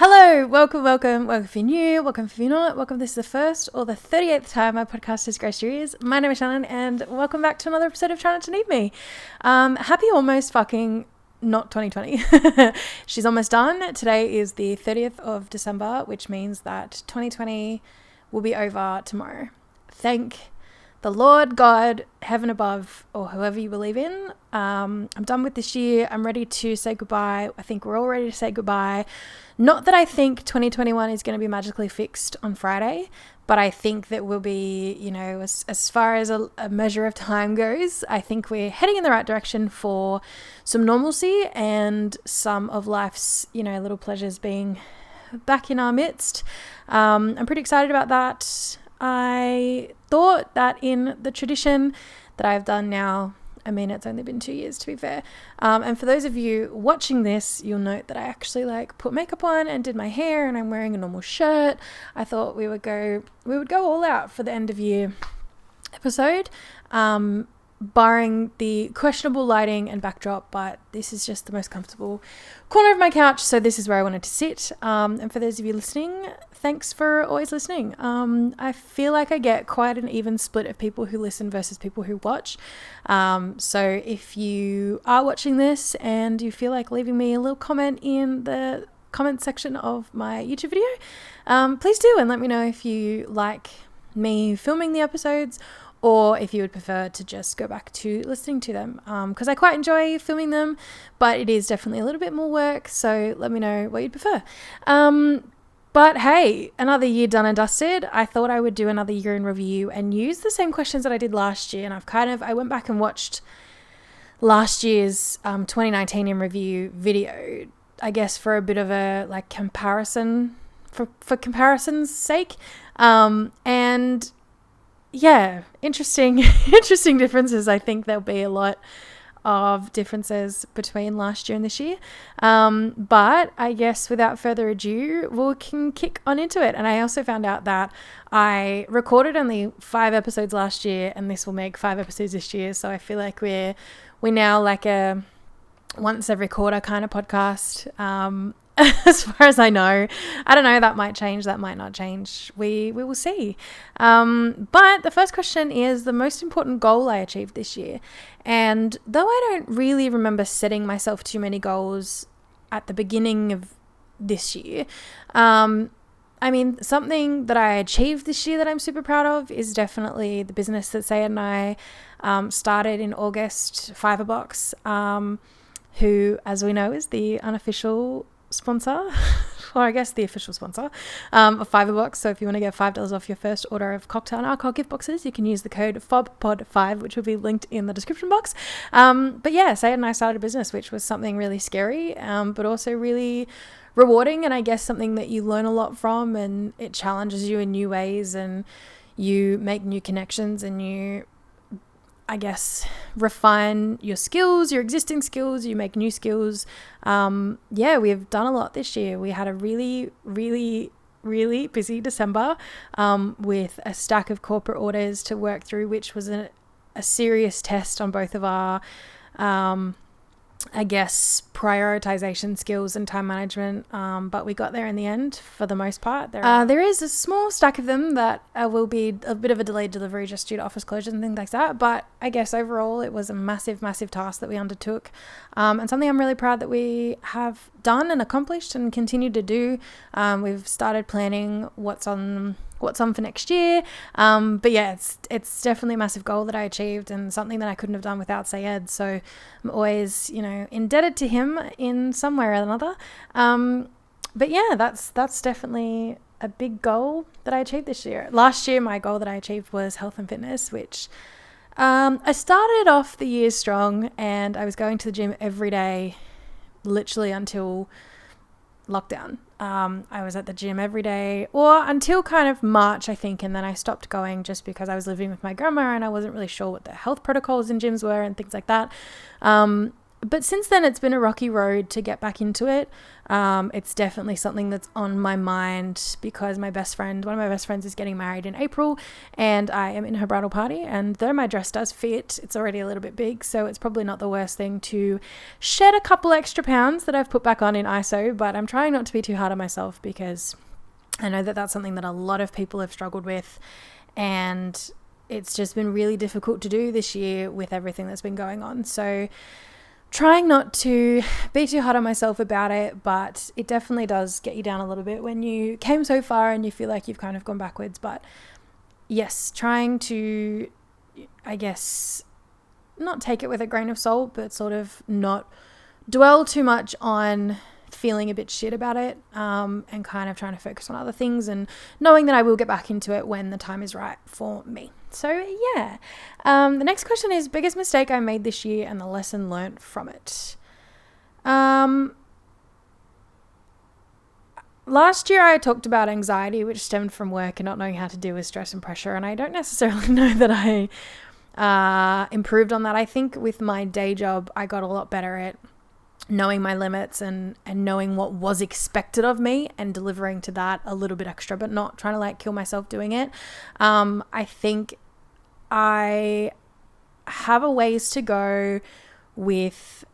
Hello, welcome if you're new, welcome if you're not, welcome if this is the first or the 38th time my podcast is Grace Series. My name is Shannon and welcome back to another episode of Try Not to Need Me. Happy almost fucking not 2020. She's almost done. Today is the 30th of December, which means that 2020 will be over tomorrow. Thank the Lord God, heaven above, or whoever you believe in. I'm done with this year. I'm ready to say goodbye. I think we're all ready to say goodbye. Not that I think 2021 is going to be magically fixed on Friday, but I think that we'll be, as far as a measure of time goes, I think we're heading in the right direction for some normalcy and some of life's, little pleasures being back in our midst. I'm pretty excited about that. I thought that in the tradition that I've done now, it's only been 2 years to be fair. And for those of you watching this, you'll note that I actually put makeup on and did my hair and I'm wearing a normal shirt. I thought we would go all out for the end of year episode, barring the questionable lighting and backdrop, but this is just the most comfortable corner of my couch. So this is where I wanted to sit. And for those of you listening, thanks for always listening. I feel like I get quite an even split of people who listen versus people who watch. So if you are watching this and you feel like leaving me a little comment in the comment section of my YouTube video, please do, and let me know if you like me filming the episodes or if you would prefer to just go back to listening to them, because I quite enjoy filming them, but it is definitely a little bit more work, so let me know what you'd prefer. But hey, another year done and dusted. I thought I would do another year in review and use the same questions that I did last year, and I went back and watched last year's 2019 in review video, I guess for a bit of a comparison, for comparison's sake, and yeah, interesting differences. I think there'll be a lot of differences between last year and this year. But I guess without further ado, we can kick on into it. And I also found out that I recorded only 5 episodes last year and this will make 5 episodes this year. So I feel like we're now like a once every quarter kind of podcast. As far as I know, I don't know, that might change, that might not change. We will see. But the first question is the most important goal I achieved this year. And though I don't really remember setting myself too many goals at the beginning of this year, something that I achieved this year that I'm super proud of is definitely the business that Sayed and I started in August, Fiverrbox, who, as we know, is the unofficial sponsor, or I guess the official sponsor of Fiverrbox. So if you want to get $5 off your first order of cocktail and alcohol gift boxes, you can use the code FOBPOD5, which will be linked in the description box. But yeah, Sayed and I started a business, which was something really scary, but also really rewarding, and I guess something that you learn a lot from, and it challenges you in new ways, and you make new connections, and you, I guess, refine your skills, your existing skills, you make new skills. We've done a lot this year. We had a really, really, really busy December with a stack of corporate orders to work through, which was a serious test on both of our prioritization skills and time management, but we got there in the end for the most part. There is a small stack of them that will be a bit of a delayed delivery just due to office closures and things like that, but I guess overall it was a massive task that we undertook, and something I'm really proud that we have done and accomplished and continue to do. We've started planning what's on for next year, but yeah, it's definitely a massive goal that I achieved and something that I couldn't have done without Sayed, so I'm always indebted to him in some way or another. But yeah, that's definitely a big goal that I achieved this year. Last year my goal that I achieved was health and fitness, which I started off the year strong, and I was going to the gym every day literally until lockdown. I was at the gym every day, or until kind of March, I think, and then I stopped going just because I was living with my grandma and I wasn't really sure what the health protocols in gyms were and things like that. But since then, it's been a rocky road to get back into it. It's definitely something that's on my mind because one of my best friends is getting married in April, and I am in her bridal party. And though my dress does fit, it's already a little bit big, so it's probably not the worst thing to shed a couple extra pounds that I've put back on in ISO. But I'm trying not to be too hard on myself because I know that that's something that a lot of people have struggled with, and it's just been really difficult to do this year with everything that's been going on. So trying not to be too hard on myself about it, but it definitely does get you down a little bit when you came so far and you feel like you've kind of gone backwards. But yes, trying to, I guess, not take it with a grain of salt, but sort of not dwell too much on feeling a bit shit about it, and kind of trying to focus on other things and knowing that I will get back into it when the time is right for me. So yeah, the next question is biggest mistake I made this year and the lesson learned from it. Last year I talked about anxiety, which stemmed from work and not knowing how to deal with stress and pressure, and I don't necessarily know that I improved on that. I think with my day job I got a lot better at knowing my limits and knowing what was expected of me and delivering to that a little bit extra, but not trying to like kill myself doing it. I think I have a ways to go with,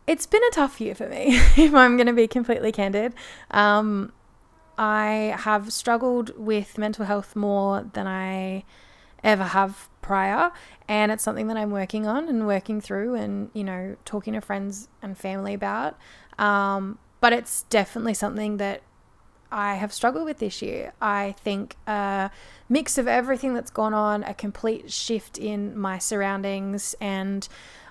it's been a tough year for me, if I'm going to be completely candid. I have struggled with mental health more than I ever have prior, and it's something that I'm working on and working through and, you know, talking to friends and family about. But it's definitely something that I have struggled with this year. I think a mix of everything that's gone on, a complete shift in my surroundings, and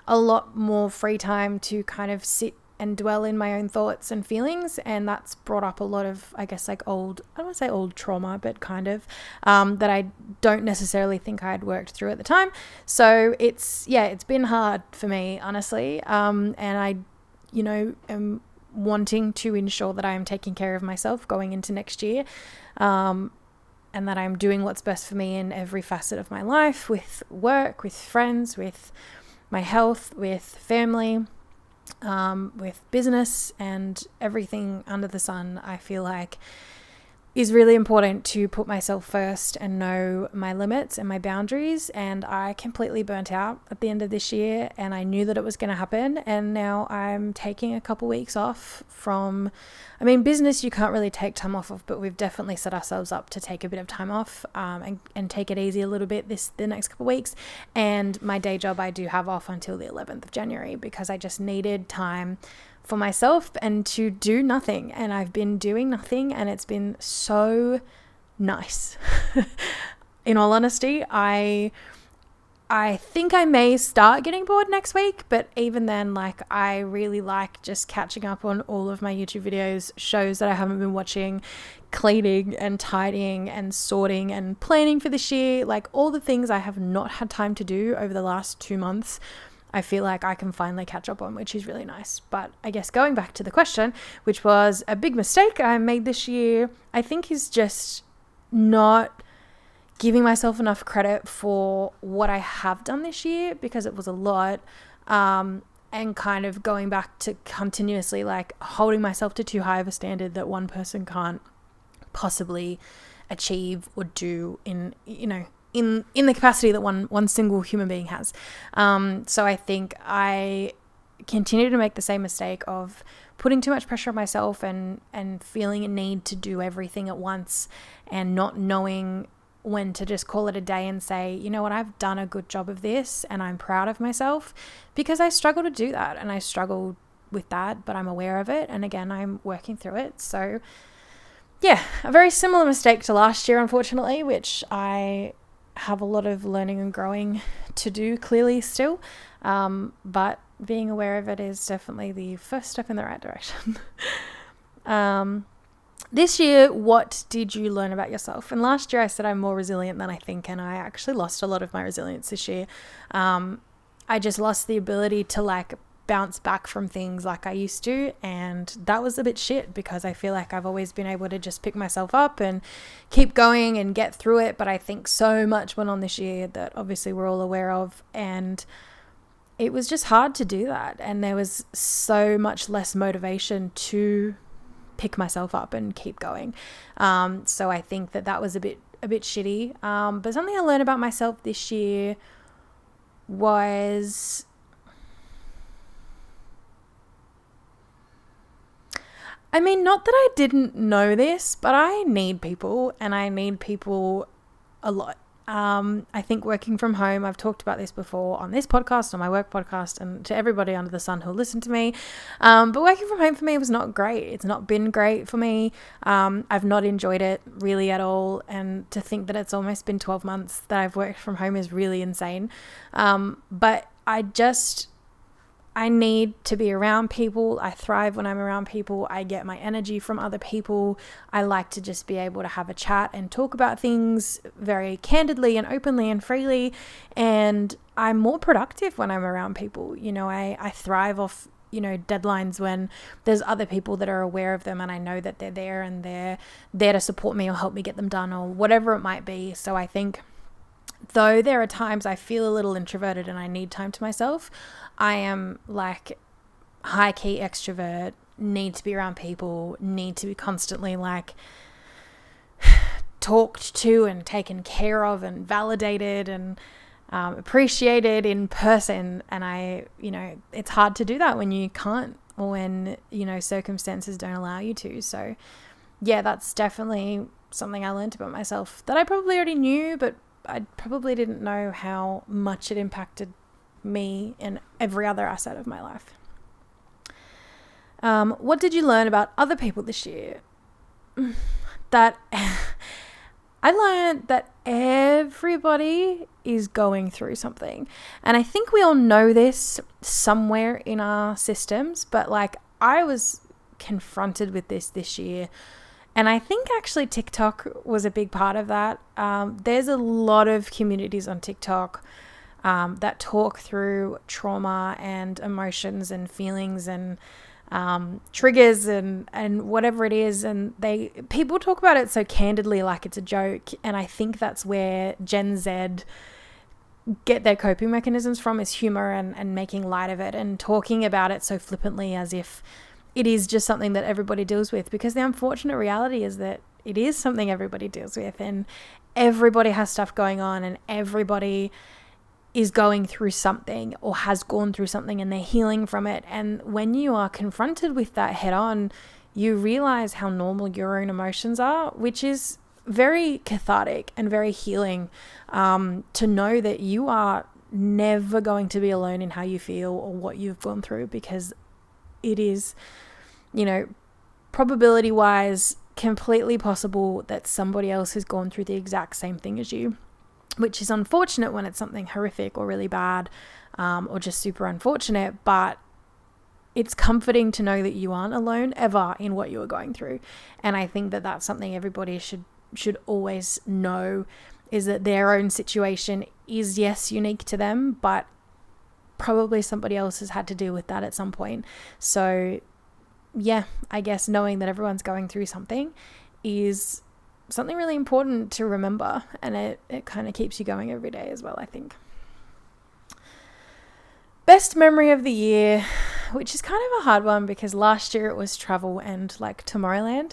a lot more free time to kind of sit and dwell in my own thoughts and feelings, and that's brought up a lot of, I guess, like I don't want to say old trauma, but kind of that I don't necessarily think I had worked through at the time. So it's been hard for me, honestly, and I, you know, am wanting to ensure that I am taking care of myself going into next year, and that I'm doing what's best for me in every facet of my life, with work, with friends, with my health, with family, with business, and everything under the sun. I feel like is really important to put myself first and know my limits and my boundaries. And I completely burnt out at the end of this year, and I knew that it was going to happen. And now I'm taking a couple weeks off from, I mean, business you can't really take time off of, but we've definitely set ourselves up to take a bit of time off, and take it easy a little bit the next couple of weeks. And my day job I do have off until the 11th of January because I just needed time for myself and to do nothing. And I've been doing nothing, and it's been so nice. In all honesty, I think I may start getting bored next week, but even then, like, I really like just catching up on all of my YouTube videos, shows that I haven't been watching, cleaning and tidying and sorting and planning for this year, like all the things I have not had time to do over the last 2 months. I feel like I can finally catch up on, which is really nice. But I guess going back to the question, which was a big mistake I made this year, I think is just not giving myself enough credit for what I have done this year, because it was a lot, and kind of going back to continuously like holding myself to too high of a standard that one person can't possibly achieve or do in, you know, in the capacity that one single human being has. So I think I continue to make the same mistake of putting too much pressure on myself and feeling a need to do everything at once, and not knowing when to just call it a day and say, you know what, I've done a good job of this and I'm proud of myself, because I struggle to do that, and I struggle with that, but I'm aware of it, and again, I'm working through it. So yeah, a very similar mistake to last year, unfortunately, which I have a lot of learning and growing to do clearly still, but being aware of it is definitely the first step in the right direction. This year, what did you learn about yourself? And last year I said I'm more resilient than I think, and I actually lost a lot of my resilience this year. I just lost the ability to like bounce back from things like I used to, and that was a bit shit because I feel like I've always been able to just pick myself up and keep going and get through it. But I think so much went on this year that obviously we're all aware of, and it was just hard to do that, and there was so much less motivation to pick myself up and keep going. So I think that was a bit shitty. But something I learned about myself this year was not that I didn't know this, but I need people, and I need people a lot. I think working from home, I've talked about this before on this podcast, on my work podcast, and to everybody under the sun who'll listen to me. But working from home for me was not great. It's not been great for me. I've not enjoyed it really at all. And to think that it's almost been 12 months that I've worked from home is really insane. But I need to be around people. I thrive when I'm around people. I get my energy from other people. I like to just be able to have a chat and talk about things very candidly and openly and freely. And I'm more productive when I'm around people. I thrive off, deadlines when there's other people that are aware of them and I know that they're there and they're there to support me or help me get them done or whatever it might be. So I think though there are times I feel a little introverted and I need time to myself, I am like high key extrovert, need to be around people, need to be constantly like talked to and taken care of and validated and appreciated in person. And it's hard to do that when you can't, or when, circumstances don't allow you to. So yeah, that's definitely something I learned about myself that I probably already knew, but I probably didn't know how much it impacted me in every other asset of my life. What did you learn about other people this year? That I learned that everybody is going through something. And I think we all know this somewhere in our systems, but like I was confronted with this year. And I think actually TikTok was a big part of that. There's a lot of communities on TikTok that talk through trauma and emotions and feelings and triggers and whatever it is. And people talk about it so candidly like it's a joke. And I think that's where Gen Z get their coping mechanisms from, is humor and making light of it and talking about it so flippantly as if it is just something that everybody deals with, because the unfortunate reality is that it is something everybody deals with, and everybody has stuff going on, and everybody is going through something or has gone through something and they're healing from it. And when you are confronted with that head on, you realize how normal your own emotions are, which is very cathartic and very healing, to know that you are never going to be alone in how you feel or what you've gone through, because it is, probability wise, completely possible that somebody else has gone through the exact same thing as you, which is unfortunate when it's something horrific or really bad, or just super unfortunate. But it's comforting to know that you aren't alone ever in what you are going through. And I think that that's something everybody should always know, is that their own situation is, yes, unique to them, but probably somebody else has had to deal with that at some point. So yeah, I guess knowing that everyone's going through something is something really important to remember, and it kind of keeps you going every day as well, I think. Best memory of the year, which is kind of a hard one because last year it was travel and like Tomorrowland.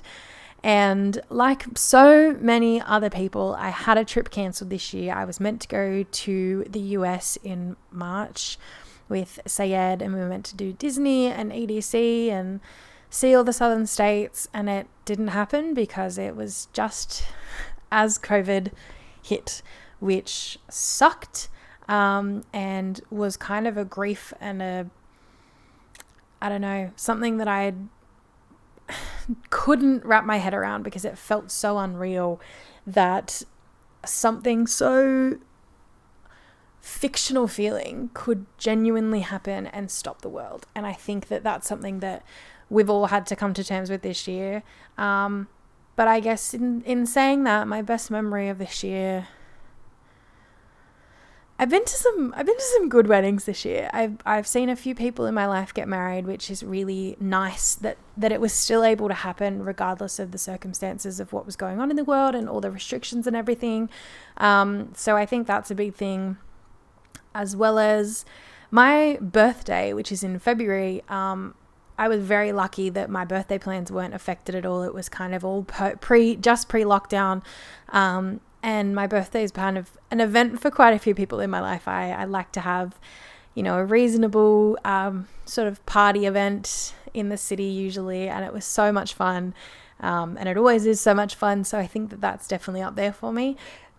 And like so many other people, I had a trip cancelled this year. I was meant to go to the US in March with Sayed, and we were meant to do Disney and EDC and see all the southern states, and it didn't happen because it was just as COVID hit, which sucked, and was kind of a grief and something that I couldn't wrap my head around, because it felt so unreal that something so fictional feeling could genuinely happen and stop the world. And I think that that's something that we've all had to come to terms with this year. But I guess in saying that, my best memory of this year I've been to some good weddings this year. I've seen a few people in my life get married, which is really nice that it was still able to happen regardless of the circumstances of what was going on in the world and all the restrictions and everything. So I think that's a big thing, as well as my birthday, which is in February. I was very lucky that my birthday plans weren't affected at all. It was kind of all pre-lockdown. And my birthday is kind of an event for quite a few people in my life. I like to have, a reasonable sort of party event in the city usually, and it was so much fun. And it always is so much fun. So I think that that's definitely up there for me.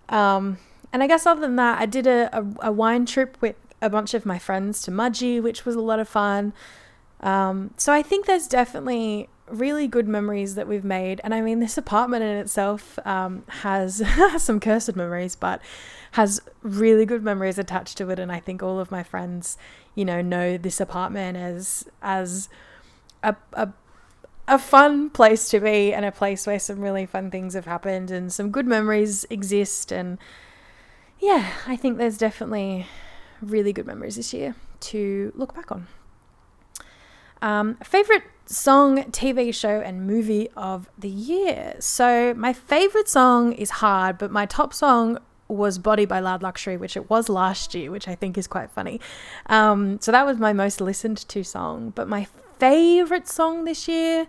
And I guess other than that, I did a wine trip with a bunch of my friends to Mudgee, which was a lot of fun. So I think there's definitely really good memories that we've made. And I mean, this apartment in itself has some cursed memories, but has really good memories attached to it. And I think all of my friends, know this apartment as a fun place to be, and a place where some really fun things have happened and some good memories exist. And yeah, I think there's definitely really good memories this year to look back on. Favorite song, TV show, and movie of the year. So my favorite song is hard, but my top song was Body by Loud Luxury, which it was last year, which I think is quite funny. So that was my most listened to song. But my favorite song this year,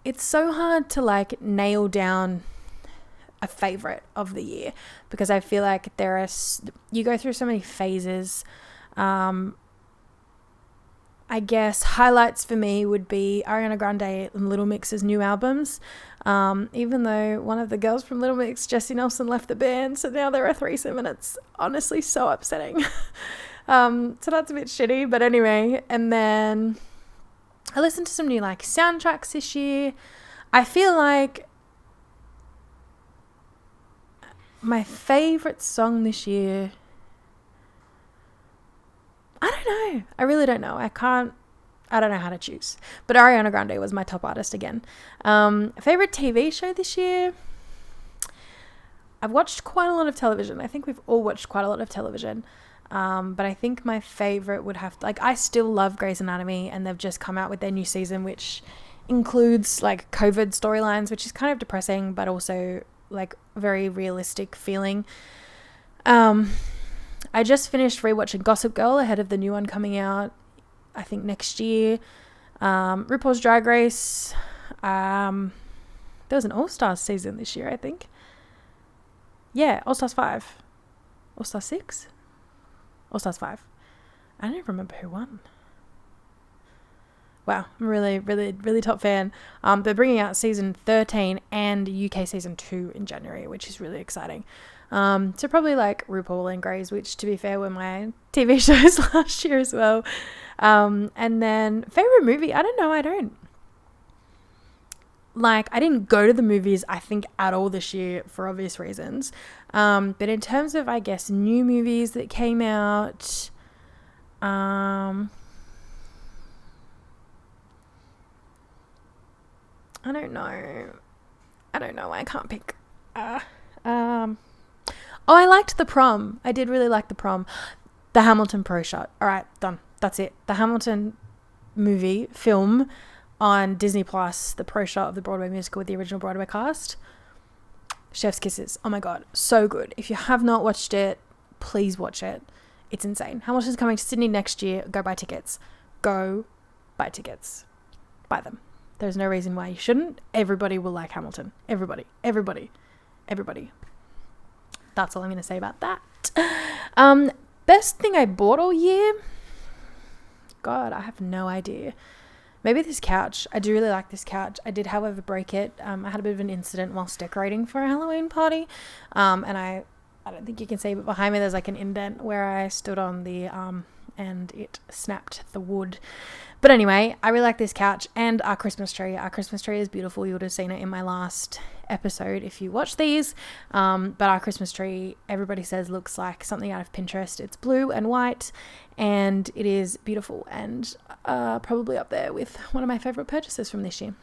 it's so hard to nail down a favorite of the year, because I feel like you go through so many phases. I guess highlights for me would be Ariana Grande and Little Mix's new albums. Even though one of the girls from Little Mix, Jessie Nelson, left the band, so now they're a threesome, and it's honestly so upsetting. So that's a bit shitty, but anyway. And then I listened to some new soundtracks this year. I feel like my favorite song this year, I don't know. I really don't know. I don't know how to choose. But Ariana Grande was my top artist again. Favorite TV show this year? I've watched quite a lot of television. I think we've all watched quite a lot of television. But I think my favorite would have to, I still love Grey's Anatomy, and they've just come out with their new season, which includes COVID storylines, which is kind of depressing, but also very realistic feeling. I just finished rewatching Gossip Girl ahead of the new one coming out, I think next year. RuPaul's Drag Race. There was an All-Stars season this year, I think. Yeah, All-Stars 5. All-Stars 6? All-Stars 5. I don't even remember who won. Wow, I'm really, really, really top fan. They're bringing out season 13 and UK season 2 in January, which is really exciting. So probably RuPaul and Grey's, which to be fair were my TV shows last year as well. And then favorite movie, I don't know. I didn't go to the movies, I think, at all this year for obvious reasons. But in terms of, I guess, new movies that came out, I don't know. I can't pick. I liked The Prom. I did really like The Prom. The Hamilton Pro Shot. All right, done. That's it. The Hamilton film on Disney Plus, the Pro Shot of the Broadway musical with the original Broadway cast. Chef's kisses. Oh my God, so good. If you have not watched it, please watch it. It's insane. Hamilton's coming to Sydney next year. Go buy tickets. Go buy tickets. Buy them. There's no reason why you shouldn't. Everybody will like Hamilton. Everybody. That's all I'm going to say about that. Best thing I bought all year? God, I have no idea. Maybe this couch. I do really like this couch. I did, however, break it. I had a bit of an incident whilst decorating for a Halloween party. And I don't think you can see, but behind me there's an indent where I stood on the and it snapped the wood. But anyway, I really like this couch and our Christmas tree. Our Christmas tree is beautiful. You would have seen it in my last episode if you watch these. But our Christmas tree, everybody says, looks like something out of Pinterest. It's blue and white, and it is beautiful, and probably up there with one of my favorite purchases from this year.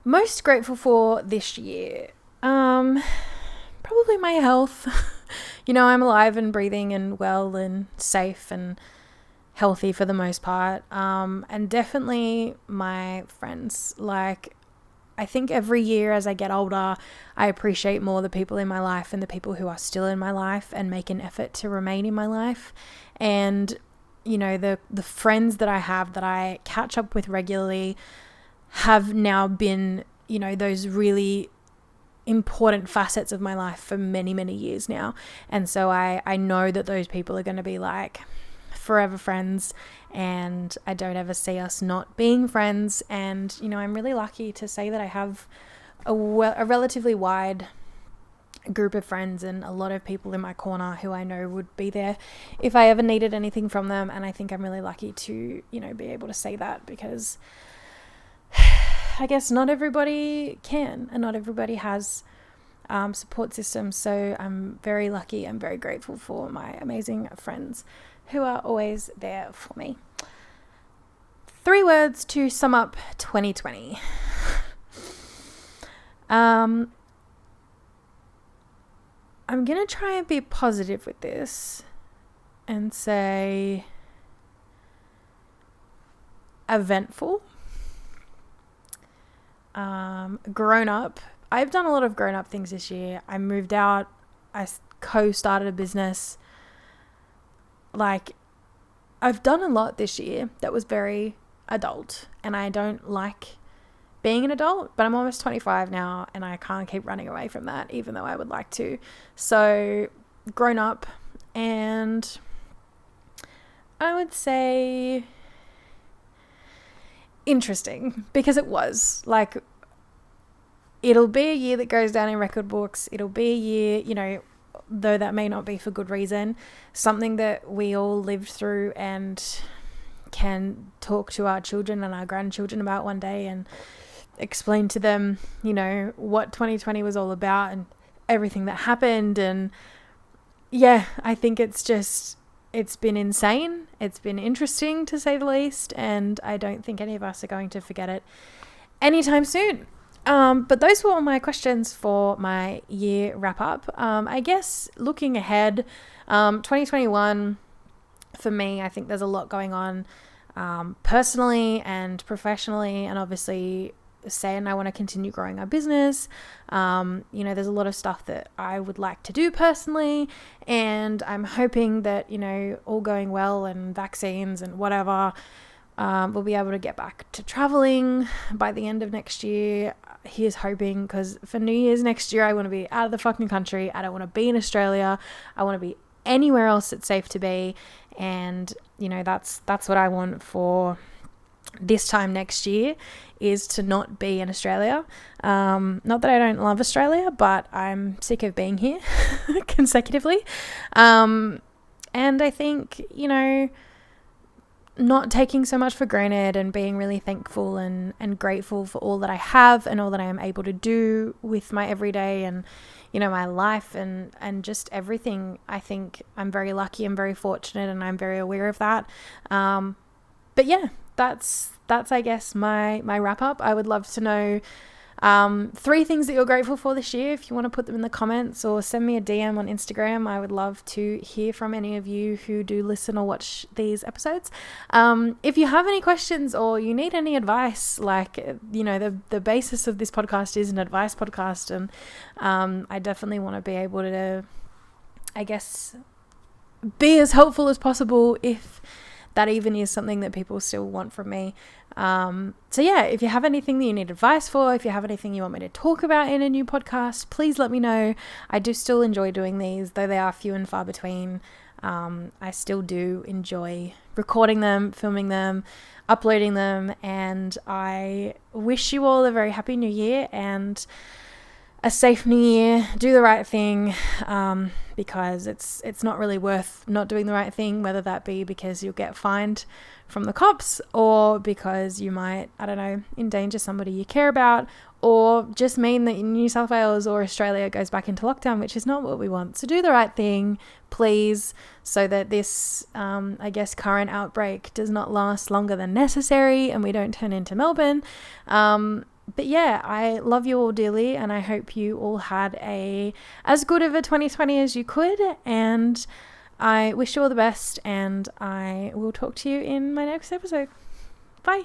Most grateful for this year. probably my health. I'm alive and breathing and well and safe and healthy for the most part. And definitely my friends. Like, I think every year as I get older, I appreciate more the people in my life and the people who are still in my life and make an effort to remain in my life. And, the friends that I have that I catch up with regularly have now been, those really important facets of my life for many, many years now. And so I know that those people are going to be like forever friends, and I don't ever see us not being friends. And I'm really lucky to say that I have a relatively wide group of friends and a lot of people in my corner who I know would be there if I ever needed anything from them. And I think I'm really lucky to be able to say that, because I guess not everybody can, and not everybody has support systems. So I'm very lucky and very grateful for my amazing friends who are always there for me. 3 words to sum up 2020. I'm going to try and be positive with this and say eventful. Grown up. I've done a lot of grown up things this year. I moved out. I co-started a business. Like, I've done a lot this year that was very adult, and I don't like being an adult, but I'm almost 25 now and I can't keep running away from that, even though I would like to. So grown up, and I would say interesting, because it was like, it'll be a year that goes down in record books. It'll be a year, though that may not be for good reason, something that we all lived through and can talk to our children and our grandchildren about one day and explain to them, what 2020 was all about and everything that happened. And yeah, I think it's been insane. It's been interesting, to say the least. And I don't think any of us are going to forget it anytime soon. But those were all my questions for my year wrap up. I guess looking ahead, 2021 for me, I think there's a lot going on, personally and professionally, and obviously saying I want to continue growing our business. There's a lot of stuff that I would like to do personally, and I'm hoping that, all going well and vaccines and whatever, we'll be able to get back to traveling by the end of next year. Here's hoping, because for New Year's next year, I want to be out of the fucking country. I don't want to be in Australia. I want to be anywhere else that's safe to be. And, that's what I want for this time next year, is to not be in Australia. Not that I don't love Australia, but I'm sick of being here consecutively. And I think, not taking so much for granted and being really thankful and grateful for all that I have and all that I am able to do with my everyday and, my life and just everything. I think I'm very lucky and very fortunate, and I'm very aware of that. But yeah, that's I guess my wrap up. I would love to know 3 things that you're grateful for this year. If you want to put them in the comments or send me a DM on Instagram, I would love to hear from any of you who do listen or watch these episodes. If you have any questions or you need any advice, like, the basis of this podcast is an advice podcast, and I definitely want to be able to, I guess, be as helpful as possible, if that even is something that people still want from me. So yeah, if you have anything that you need advice for, if you have anything you want me to talk about in a new podcast, please let me know. I do still enjoy doing these, though they are few and far between. I still do enjoy recording them, filming them, uploading them, and I wish you all a very happy new year and a safe new year. Do the right thing, because it's not really worth not doing the right thing, whether that be because you'll get fined from the cops, or because you might, endanger somebody you care about, or just mean that New South Wales or Australia goes back into lockdown, which is not what we want. So do the right thing, please, so that this, current outbreak does not last longer than necessary and we don't turn into Melbourne. But yeah, I love you all dearly, and I hope you all had as good of a 2020 as you could, and I wish you all the best, and I will talk to you in my next episode. Bye.